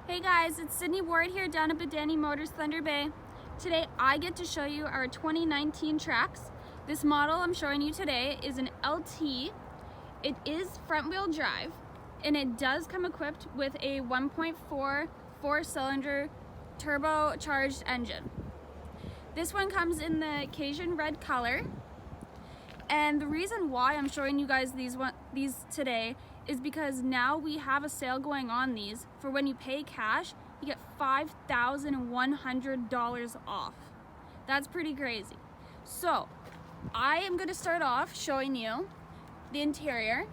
Hey guys, it's Sydney Ward here down at Badanai Motors, Thunder Bay. Today I get to show you our 2019 Trax. This model I'm showing you today is an LT. It is front wheel drive and it does come equipped with a 1.4 4-cylinder turbocharged engine. This one comes in the Cajun red color, and the reason why I'm showing you guys these today is because now we have a sale going on these. For when you pay cash, you get $5,100 off. That's pretty crazy. So I am going to start off showing you the interior.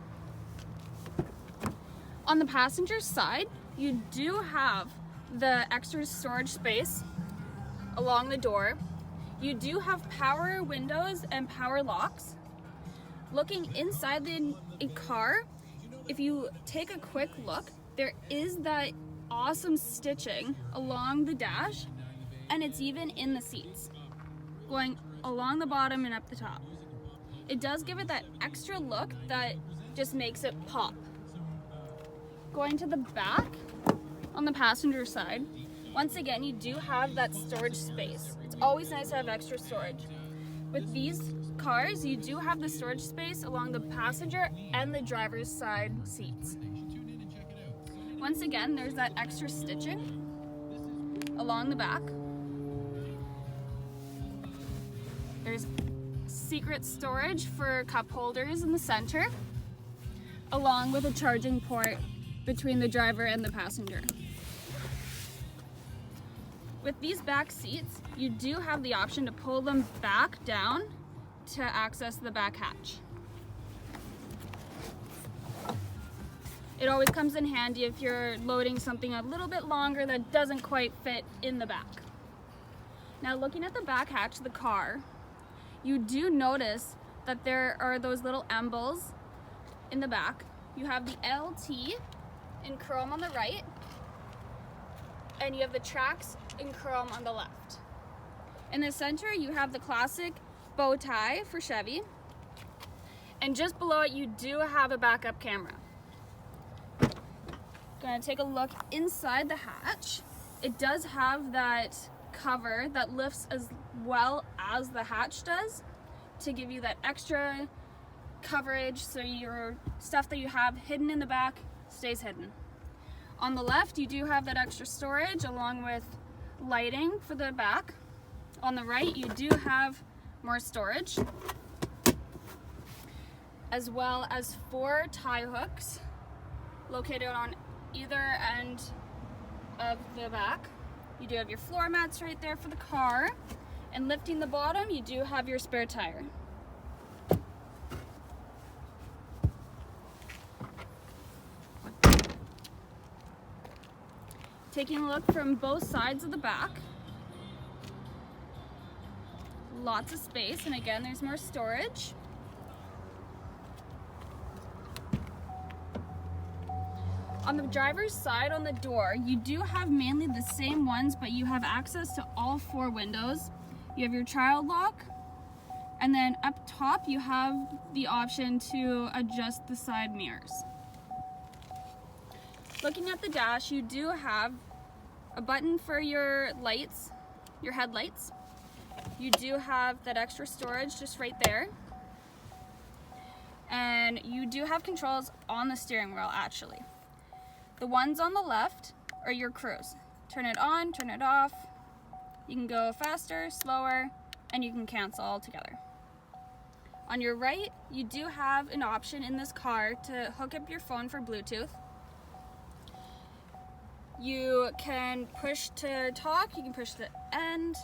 On the passenger side, you do have the extra storage space along the door. You do have power windows and power locks. Looking inside the car, if you take a quick look, there is that awesome stitching along the dash, and it's even in the seats, going along the bottom and up the top. It does give it that extra look that just makes it pop. Going to the back, on the passenger side, once again, you do have that storage space. It's always nice to have extra storage. With these cars, you do have the storage space along the passenger and the driver's side seats. Once again, there's that extra stitching along the back. There's secret storage for cup holders in the center, along with a charging port between the driver and the passenger. With these back seats, you do have the option to pull them back down to access the back hatch. It always comes in handy if you're loading something a little bit longer that doesn't quite fit in the back. Now, looking at the back hatch of the car, you do notice that there are those little emblems in the back. You have the LT in chrome on the right, and you have the Trax in chrome on the left. In the center, you have the classic bow tie for Chevy, and just below it, you do have a backup camera. Gonna take a look inside the hatch. It does have that cover that lifts as well as the hatch does to give you that extra coverage, so your stuff that you have hidden in the back stays hidden. On the left, you do have that extra storage along with lighting for the back. On the right, you do have more storage, as well as 4 tie hooks located on either end of the back. You do have your floor mats right there for the car, and lifting the bottom, you do have your spare tire. Taking a look from both sides of the back, lots of space, and again, there's more storage. On the driver's side on the door, you do have mainly the same ones, but you have access to all 4 windows. You have your child lock, and then up top, you have the option to adjust the side mirrors. Looking at the dash, you do have a button for your lights, your headlights. You do have that extra storage just right there. And you do have controls on the steering wheel, actually. The ones on the left are your cruise. Turn it on, turn it off. You can go faster, slower, and you can cancel altogether. On your right, you do have an option in this car to hook up your phone for Bluetooth. You can push to talk, you can push to end.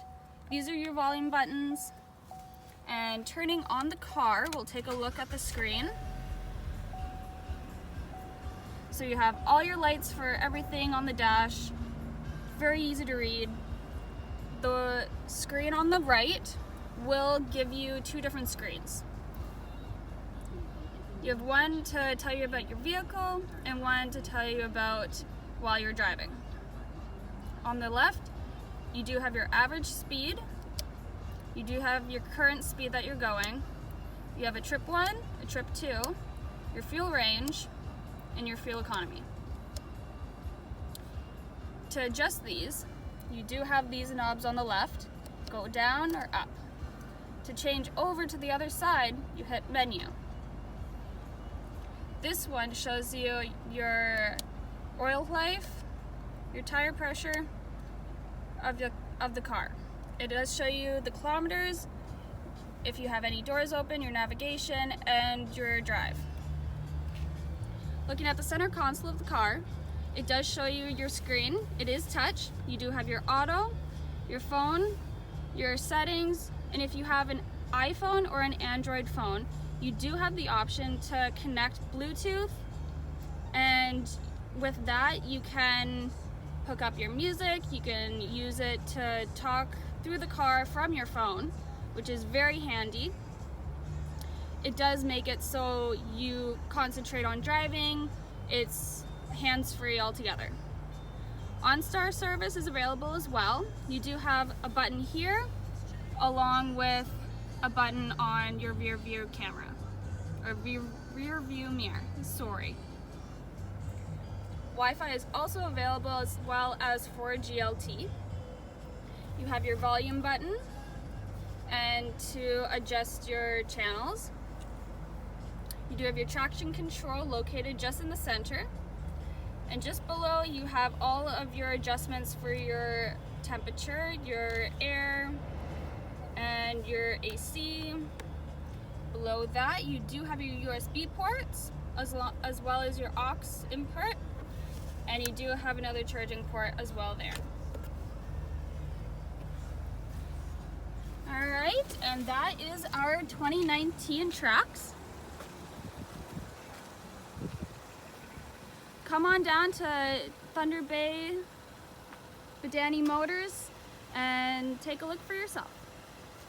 These are your volume buttons. And turning on the car, we'll take a look at the screen. So you have all your lights for everything on the dash. Very easy to read. The screen on the right will give you 2 different screens. You have one to tell you about your vehicle and one to tell you about while you're driving. On the left, you do have your average speed. You do have your current speed that you're going. You have a trip 1, a trip 2, your fuel range, and your fuel economy. To adjust these, you do have these knobs on the left, go down or up. To change over to the other side, you hit menu. This one shows you your oil life, your tire pressure of the car. It does show you the kilometers, if you have any doors open, your navigation, and your drive. Looking at the center console of the car, it does show you your screen. It is touch. You do have your auto, your phone, your settings, and if you have an iPhone or an Android phone, you do have the option to connect Bluetooth, and with that you can hook up your music. You can use it to talk through the car from your phone, which is very handy. It does make it so you concentrate on driving. It's hands-free altogether. OnStar service is available as well. You do have a button here along with a button on your rear view camera, or rear view mirror, sorry. Wi-Fi is also available as well as 4G LT. You have your volume button and to adjust your channels. You do have your traction control located just in the center. And just below you have all of your adjustments for your temperature, your air, and your AC. Below that you do have your USB ports as well as your aux input, and you do have another charging port as well there. Alright, and that is our 2019 Trax. Come on down to Thunder Bay Badanai Motors and take a look for yourself.